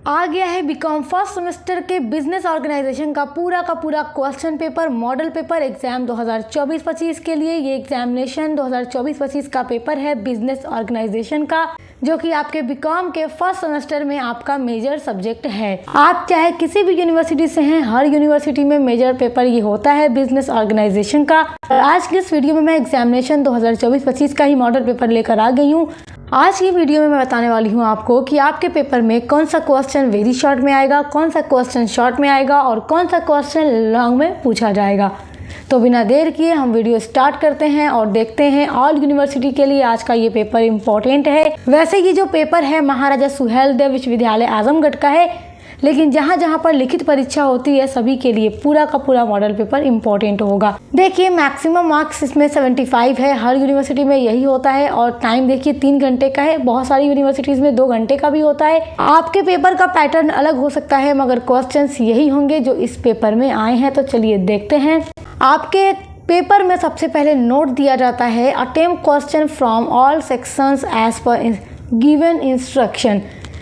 आ गया है BCom first semester के बिजनेस ऑर्गेनाइजेशन का पूरा question paper model paper exam 2024-25 के लिए। ये एग्जामिनेशन 2024-25 का पेपर है बिजनेस ऑर्गेनाइजेशन का, जो कि आपके बीकॉम के फर्स्ट सेमेस्टर में आपका मेजर सब्जेक्ट है। आप चाहे किसी भी यूनिवर्सिटी से हैं, हर यूनिवर्सिटी में मेजर पेपर ये होता है बिजनेस ऑर्गेनाइजेशन का। आज की इस वीडियो में मैं एग्जामिनेशन 2024-25 का ही मॉडल पेपर लेकर आ गई हूँ। आज की वीडियो में मैं बताने वाली हूँ आपको कि आपके पेपर में कौन सा क्वेश्चन वेरी शॉर्ट में आएगा, कौन सा क्वेश्चन शॉर्ट में आएगा और कौन सा क्वेश्चन लॉन्ग में पूछा जाएगा। तो बिना देर किए हम वीडियो स्टार्ट करते हैं और देखते हैं ऑल यूनिवर्सिटी के लिए आज का ये पेपर इम्पोर्टेंट है। वैसे ये जो पेपर है महाराजा सुहेलदेव विश्वविद्यालय आजमगढ़ का है, लेकिन जहाँ जहाँ पर लिखित परीक्षा होती है सभी के लिए पूरा का पूरा मॉडल पेपर इम्पोर्टेंट होगा। देखिए मैक्सिमम मार्क्स इसमें 75 है, हर यूनिवर्सिटी में यही होता है और टाइम देखिए 3 घंटे का है। बहुत सारी यूनिवर्सिटीज़ में 2 घंटे का भी होता है। आपके पेपर का पैटर्न अलग हो सकता है मगर क्वेश्चंस यही होंगे जो इस पेपर में आए हैं। तो चलिए देखते हैं। आपके पेपर में सबसे पहले नोट दिया जाता है attempt question from all sections as per given instruction.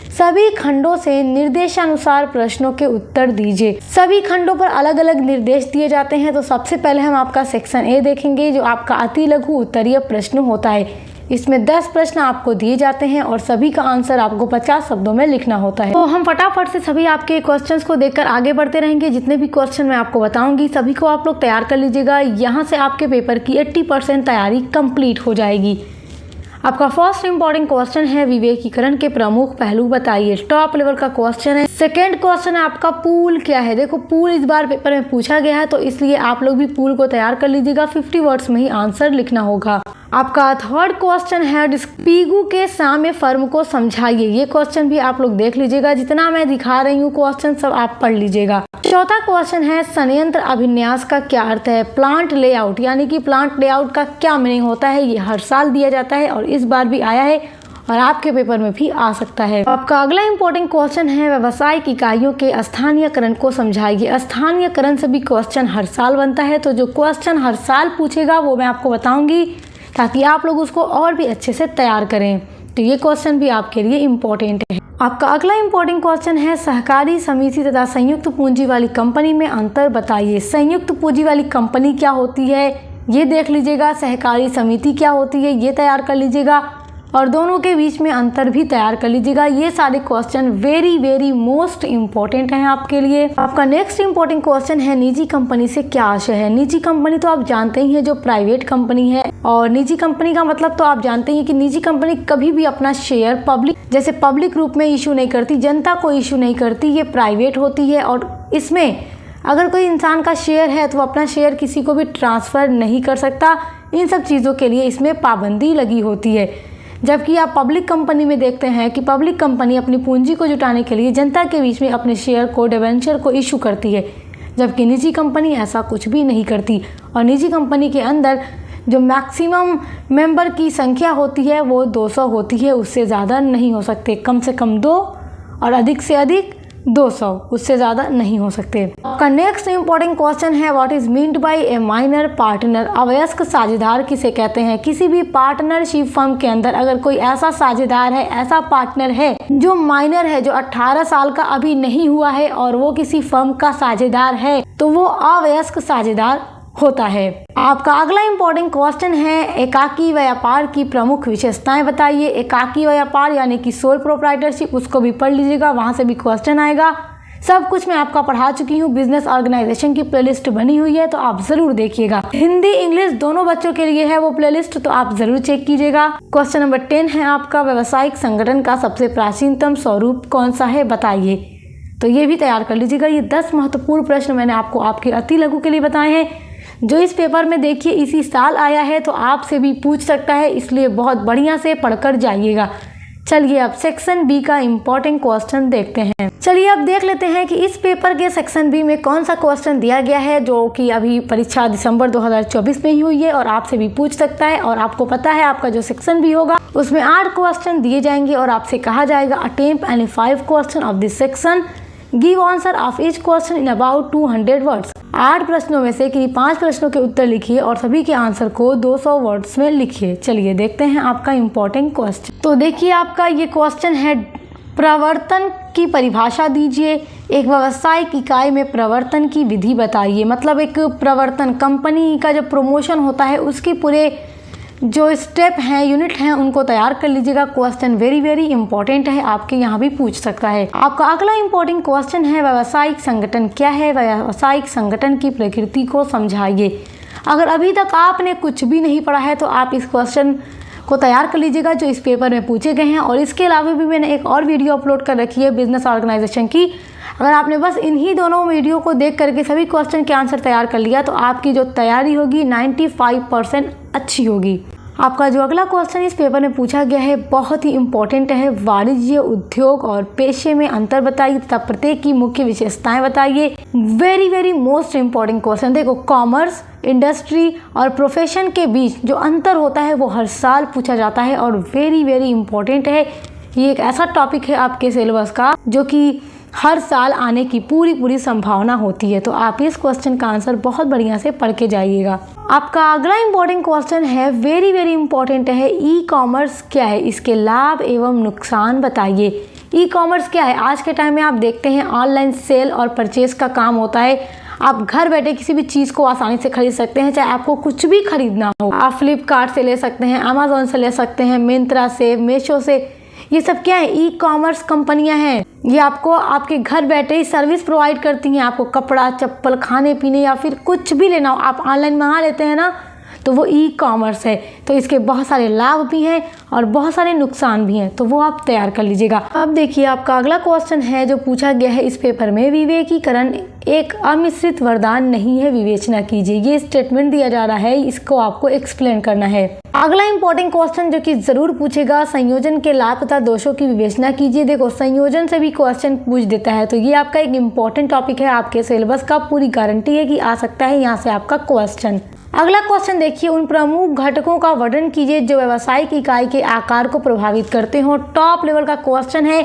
सभी खंडों से निर्देशानुसार प्रश्नों के उत्तर दीजिए। सभी खंडों पर अलग अलग निर्देश दिए जाते हैं। तो सबसे पहले हम आपका सेक्शन ए देखेंगे, जो आपका अति लघु उत्तरीय प्रश्न होता है। इसमें 10 प्रश्न आपको दिए जाते हैं और सभी का आंसर आपको 50 शब्दों में लिखना होता है। तो हम फटाफट से सभी आपके क्वेश्चंस को देखकर आगे बढ़ते रहेंगे। जितने भी क्वेश्चन मैं आपको बताऊंगी सभी को आप लोग तैयार कर लीजिएगा। यहाँ से आपके पेपर की 80% तैयारी कंप्लीट हो जाएगी। आपका फर्स्ट इंपॉर्टेंट क्वेश्चन है विवेकीकरण के प्रमुख पहलू बताइए। टॉप लेवल का क्वेश्चन है। सेकंड क्वेश्चन है आपका पूल क्या है। देखो पूल इस बार पेपर में पूछा गया है, तो इसलिए आप लोग भी पूल को तैयार कर लीजिएगा। 50 वर्ड्स में ही आंसर लिखना होगा। आपका थर्ड क्वेश्चन है पीगू के साम्य फर्म को समझाइए। ये क्वेश्चन भी आप लोग देख लीजिएगा। जितना मैं दिखा रही हूँ क्वेश्चन सब आप पढ़ लीजिएगा। चौथा क्वेश्चन है संयंत्र अभिन्यास का क्या अर्थ है। प्लांट लेआउट यानी कि प्लांट लेआउट का क्या मीनिंग होता है। ये हर साल दिया जाता है और इस बार भी आया है और आपके पेपर में भी आ सकता है। आपका अगला इंपॉर्टेंट क्वेश्चन है व्यावसायिक इकाइयों के स्थानीयकरण को समझाइए। स्थानीयकरण से भी क्वेश्चन हर साल बनता है। तो जो क्वेश्चन हर साल पूछेगा वो मैं आपको बताऊंगी ताकि आप लोग उसको और भी अच्छे से तैयार करें। तो ये क्वेश्चन भी आपके लिए इम्पोर्टेंट है। आपका अगला इम्पोर्टेंट क्वेश्चन है सहकारी समिति तथा संयुक्त पूंजी वाली कंपनी में अंतर बताइए। संयुक्त पूंजी वाली कंपनी क्या होती है ये देख लीजिएगा। सहकारी समिति क्या होती है ये तैयार कर लीजिएगा और दोनों के बीच में अंतर भी तैयार कर लीजिएगा। ये सारे क्वेश्चन वेरी मोस्ट इम्पोर्टेंट हैं आपके लिए। आपका नेक्स्ट इम्पोर्टेंट क्वेश्चन है निजी कंपनी से क्या आशय है। निजी कंपनी तो आप जानते ही हैं जो प्राइवेट कंपनी है, और निजी कंपनी का मतलब तो आप जानते हैं कि निजी कंपनी कभी भी अपना शेयर पब्लिक रूप में इशू नहीं करती, जनता को इशू नहीं करती। ये प्राइवेट होती है और इसमें अगर कोई इंसान का शेयर है तो वो अपना शेयर किसी को भी ट्रांसफ़र नहीं कर सकता। इन सब चीज़ों के लिए इसमें पाबंदी लगी होती है। जबकि आप पब्लिक कंपनी में देखते हैं कि पब्लिक कंपनी अपनी पूंजी को जुटाने के लिए जनता के बीच में अपने शेयर को डिबेंचर को इशू करती है, जबकि निजी कंपनी ऐसा कुछ भी नहीं करती। और निजी कंपनी के अंदर जो मैक्सिमम मेंबर की संख्या होती है वो 200 होती है, उससे ज़्यादा नहीं हो सकते। कम से कम 2 और अधिक से अधिक 200, उससे ज़्यादा नहीं हो सकते। आपका नेक्स्ट इंपॉर्टेंट क्वेश्चन है what is meant by a minor partner. अवयस्क साझेदार किसे कहते हैं। किसी भी पार्टनरशिप फर्म के अंदर अगर कोई ऐसा साझेदार है, ऐसा पार्टनर है जो माइनर है, जो 18 साल का अभी नहीं हुआ है और वो किसी फर्म का साझेदार है, तो वो अवयस्क साझेदार होता है। आपका अगला इंपॉर्टेंट क्वेश्चन है एकाकी व्यापार की प्रमुख विशेषताएं बताइए। एकाकी व्यापार यानी कि सोल प्रोप्राइटरशिप, उसको भी पढ़ लीजिएगा, वहां से भी क्वेश्चन आएगा। सब कुछ मैं आपका पढ़ा चुकी हूँ। बिजनेस ऑर्गेनाइजेशन की प्लेलिस्ट बनी हुई है तो आप जरूर देखिएगा। हिंदी इंग्लिश दोनों बच्चों के लिए है वो प्लेलिस्ट, तो आप जरूर चेक कीजिएगा। क्वेश्चन नंबर 10 है आपका व्यावसायिक संगठन का सबसे प्राचीनतम स्वरूप कौन सा है बताइए। तो ये भी तैयार कर लीजिएगा। ये 10 महत्वपूर्ण प्रश्न मैंने आपको आपके अति लघु के लिए बताए हैं, जो इस पेपर में देखिए इसी साल आया है, तो आपसे भी पूछ सकता है, इसलिए बहुत बढ़िया से पढ़कर जाइएगा। चलिए अब सेक्शन बी का इम्पोर्टेंट क्वेश्चन देखते हैं। चलिए अब देख लेते हैं कि इस पेपर के सेक्शन बी में कौन सा क्वेश्चन दिया गया है, जो कि अभी परीक्षा दिसंबर 2024 में ही हुई है और आपसे भी पूछ सकता है। और आपको पता है आपका जो सेक्शन बी होगा उसमें 8 क्वेश्चन दिए जाएंगे और आपसे कहा जाएगा attempt any 5 question of this section, give answer of each question in about 200 words. 8 प्रश्नों में से किन्हीं 5 प्रश्नों के उत्तर लिखिए और सभी के आंसर को 200 वर्ड्स में लिखिए। चलिए देखते हैं आपका इम्पोर्टेंट क्वेश्चन। तो देखिए आपका ये क्वेश्चन है प्रवर्तन की परिभाषा दीजिए। एक व्यावसायिक इकाई में प्रवर्तन की विधि बताइए। मतलब एक प्रवर्तन, कंपनी का जो प्रमोशन होता है उसकी पूरे जो स्टेप हैं, यूनिट हैं, उनको तैयार कर लीजिएगा। क्वेश्चन वेरी वेरी इंपॉर्टेंट है, आपके यहाँ भी पूछ सकता है। आपका अगला इंपॉर्टेंट क्वेश्चन है, व्यावसायिक संगठन क्या है? व्यावसायिक संगठन की प्रकृति को समझाइए। अगर अभी तक आपने कुछ भी नहीं पढ़ा है तो आप इस क्वेश्चन को तैयार कर लीजिएगा जो इस पेपर में पूछे गए हैं। और इसके अलावा भी मैंने एक और वीडियो अपलोड कर रखी है बिजनेस ऑर्गेनाइजेशन की। अगर आपने बस इन्हीं दोनों वीडियो को देख करके सभी क्वेश्चन के आंसर तैयार कर लिया तो आपकी जो तैयारी होगी 95% अच्छी होगी। आपका जो अगला क्वेश्चन इस पेपर में पूछा गया है बहुत ही इंपॉर्टेंट है। वाणिज्य, उद्योग और पेशे में अंतर बताइए तथा प्रत्येक की मुख्य विशेषताएं बताइए। Very very most important question. देखो, कॉमर्स, इंडस्ट्री और प्रोफेशन के बीच जो अंतर होता है वो हर साल पूछा जाता है और वेरी वेरी इंपॉर्टेंट है। ये एक ऐसा टॉपिक है आपके सिलेबस का जो कि हर साल आने की पूरी संभावना होती है। तो आप इस क्वेश्चन का आंसर बहुत बढ़िया से पढ़ के जाइएगा। आपका अगला इंपॉर्टेंट क्वेश्चन है, वेरी वेरी इंपॉर्टेंट है, ई कॉमर्स क्या है? इसके लाभ एवं नुकसान बताइए। ई कॉमर्स क्या है? आज के टाइम में आप देखते हैं ऑनलाइन सेल और परचेज का काम होता है। आप घर बैठे किसी भी चीज़ को आसानी से खरीद सकते हैं, चाहे आपको कुछ भी खरीदना हो। आप फ्लिपकार्ट से ले सकते हैं, अमेजोन से ले सकते हैं, मिंत्रा से, मीशो से। ये सब क्या है? ई कॉमर्स कंपनियां हैं। ये आपको आपके घर बैठे ही सर्विस प्रोवाइड करती हैं। आपको कपड़ा, चप्पल, खाने पीने या फिर कुछ भी लेना हो आप ऑनलाइन मंगा लेते हैं ना, तो वो ई कॉमर्स है। तो इसके बहुत सारे लाभ भी हैं और बहुत सारे नुकसान भी हैं, तो वो आप तैयार कर लीजिएगा। अब देखिए, आपका अगला क्वेश्चन है जो पूछा गया है इस पेपर में, विवेकीकरण एक अमिश्रित वरदान नहीं है, विवेचना कीजिए। ये स्टेटमेंट दिया जा रहा है, इसको आपको एक्सप्लेन करना है। अगला इंपॉर्टेंट क्वेश्चन जो कि जरूर पूछेगा, संयोजन के लाभ तथा दोषों की विवेचना कीजिए। देखो, संयोजन से भी क्वेश्चन पूछ देता है, तो ये आपका एक इंपॉर्टेंट टॉपिक है आपके सिलेबस का। पूरी गारंटी है कि आ सकता है यहाँ से आपका क्वेश्चन। अगला क्वेश्चन देखिए, उन प्रमुख घटकों का वर्णन कीजिए जो व्यावसायिक इकाई के आकार को प्रभावित करते हो। टॉप लेवल का क्वेश्चन है,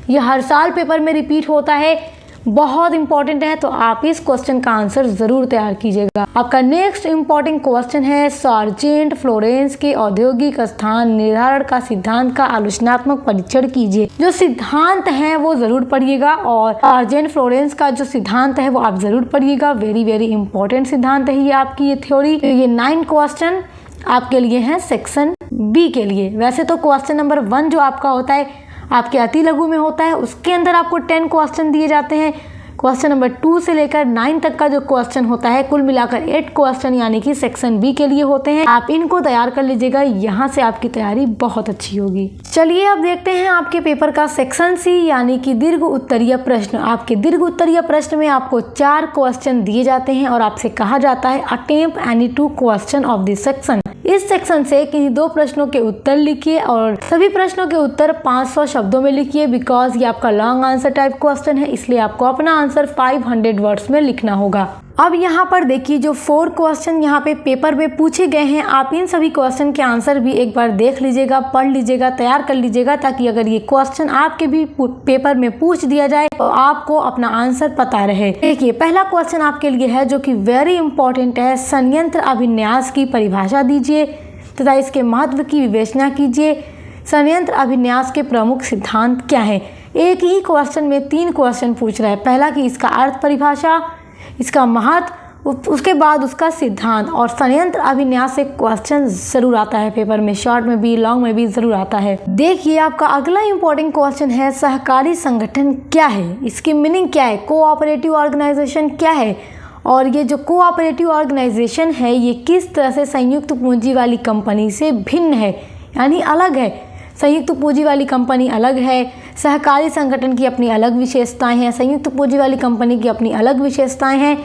ये हर साल पेपर में रिपीट होता है, बहुत इंपॉर्टेंट है, तो आप इस क्वेश्चन का आंसर जरूर तैयार कीजिएगा। आपका नेक्स्ट इंपॉर्टेंट क्वेश्चन है, सार्जेंट फ्लोरेंस के औद्योगिक स्थान निर्धारण का सिद्धांत का आलोचनात्मक परीक्षण कीजिए। जो सिद्धांत है वो जरूर पढ़िएगा और सार्जेंट फ्लोरेंस का जो सिद्धांत है वो आप जरूर पढ़िएगा। वेरी वेरी इंपॉर्टेंट सिद्धांत है ये आपकी ये थ्योरी। ये 9 क्वेश्चन आपके लिए हैं सेक्शन बी के लिए। वैसे तो क्वेश्चन नंबर 1 जो आपका होता है आपके अति लघु में होता है, उसके अंदर आपको 10 क्वेश्चन दिए जाते हैं। क्वेश्चन नंबर 2 से लेकर 9 तक का जो क्वेश्चन होता है, कुल मिलाकर 8 क्वेश्चन यानी कि सेक्शन बी के लिए होते हैं। आप इनको तैयार कर लीजिएगा, यहाँ से आपकी तैयारी बहुत अच्छी होगी। चलिए अब देखते हैं आपके पेपर का सेक्शन सी यानी कि दीर्घ उत्तरीय प्रश्न। आपके दीर्घ उत्तरीय प्रश्न में आपको 4 क्वेश्चन दिए जाते हैं और आपसे कहा जाता है attempt any 2 question of this section. इस सेक्शन से किसी 2 प्रश्नों के उत्तर लिखिए और सभी प्रश्नों के उत्तर 500 शब्दों में लिखिए। बिकॉज ये आपका लॉन्ग आंसर टाइप क्वेश्चन है, इसलिए आपको अपना आंसर 500 वर्ड्स में लिखना होगा। अब यहाँ पर देखिए, जो 4 क्वेश्चन यहाँ पे पेपर में पूछे गए हैं, आप इन सभी क्वेश्चन के आंसर भी एक बार देख लीजिएगा, पढ़ लीजिएगा, तैयार कर लीजिएगा, ताकि अगर ये क्वेश्चन आपके भी पेपर में पूछ दिया जाए तो आपको अपना आंसर पता रहे। देखिए, पहला क्वेश्चन आपके लिए है जो कि वेरी इंपॉर्टेंट है, संयंत्र अभिन्यास की परिभाषा दीजिए तथा इसके महत्व की विवेचना कीजिए। संयंत्र अभिन्यास के प्रमुख सिद्धांत क्या है? एक ही क्वेश्चन में 3 क्वेश्चन पूछ रहा है। पहला कि इसका अर्थ परिभाषा, इसका महत्व, उसके बाद उसका सिद्धांत। और संयंत्र अभिन्यास से क्वेश्चन जरूर आता है पेपर में, शॉर्ट में भी लॉन्ग में भी जरूर आता है। देखिए, आपका अगला इंपॉर्टेंट क्वेश्चन है, सहकारी संगठन क्या है? इसकी मीनिंग क्या है? कोऑपरेटिव ऑर्गेनाइजेशन क्या है? और ये जो कोऑपरेटिव ऑर्गेनाइजेशन है ये किस तरह से संयुक्त पूंजी वाली कंपनी से भिन्न है, यानी अलग है। संयुक्त पूंजी वाली कंपनी अलग है, सहकारी संगठन की अपनी अलग विशेषताएं हैं, संयुक्त पूंजी वाली कंपनी की अपनी अलग विशेषताएं हैं।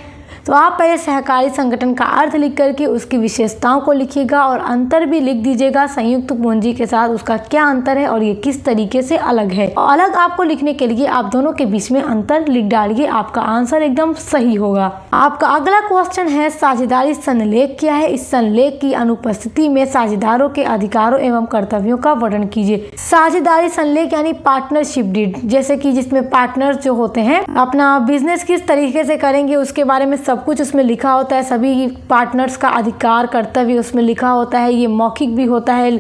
तो आप पहले सहकारी संगठन का अर्थ लिख करके उसकी विशेषताओं को लिखिएगा और अंतर भी लिख दीजिएगा, संयुक्त पूंजी के साथ उसका क्या अंतर है और ये किस तरीके से अलग है। और अलग आपको लिखने के लिए आप दोनों के बीच में अंतर लिख डालिए, आपका आंसर एकदम सही होगा। आपका अगला क्वेश्चन है, साझेदारी संलेख क्या है? इस संलेख की अनुपस्थिति में साझेदारों के अधिकारों एवं कर्तव्यों का वर्णन कीजिए। साझेदारी संलेख यानी पार्टनरशिप डीड, जैसे कि जिसमें पार्टनर्स जो होते हैं अपना बिजनेस किस तरीके से करेंगे उसके बारे में सब कुछ उसमें लिखा होता है। सभी पार्टनर्स का अधिकार कर्तव्य उसमें लिखा होता है। ये मौखिक भी होता है,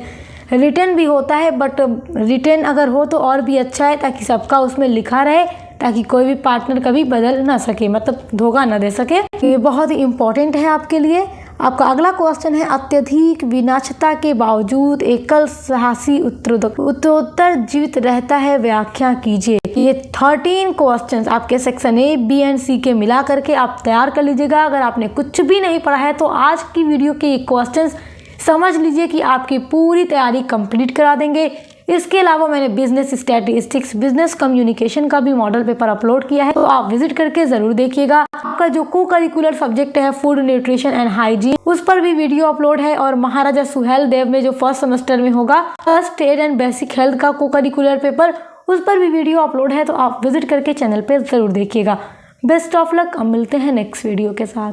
रिटर्न भी होता है, बट रिटर्न अगर हो तो और भी अच्छा है, ताकि सबका उसमें लिखा रहे, ताकि कोई भी पार्टनर कभी बदल ना सके, मतलब धोखा ना दे सके। ये बहुत ही इम्पोर्टेंट है आपके लिए। आपका अगला क्वेश्चन है, अत्यधिक विनाशता के बावजूद एकल साहसी उत्तरोत्तर जीवित रहता है, व्याख्या कीजिए। ये 13 क्वेश्चंस आपके सेक्शन ए, बी एंड सी के मिला करके आप तैयार कर लीजिएगा। अगर आपने कुछ भी नहीं पढ़ा है तो आज की वीडियो के ये क्वेश्चंस समझ लीजिए कि आपकी पूरी तैयारी कंप्लीट करा देंगे। इसके अलावा मैंने बिजनेस स्टैटिस्टिक्स, बिजनेस कम्युनिकेशन का भी मॉडल पेपर अपलोड किया है, तो आप विजिट करके जरूर देखिएगा। आपका जो को करिकुलर सब्जेक्ट है फूड, न्यूट्रिशन एंड हाइजीन, उस पर भी वीडियो अपलोड है। और महाराजा सुहेल देव में जो फर्स्ट सेमेस्टर में होगा first aid and basic health का को करिकुलर पेपर, उस पर भी वीडियो अपलोड है, तो आप विजिट करके चैनल पे जरूर देखिएगा। Best of luck. अब मिलते हैं नेक्स्ट वीडियो के साथ।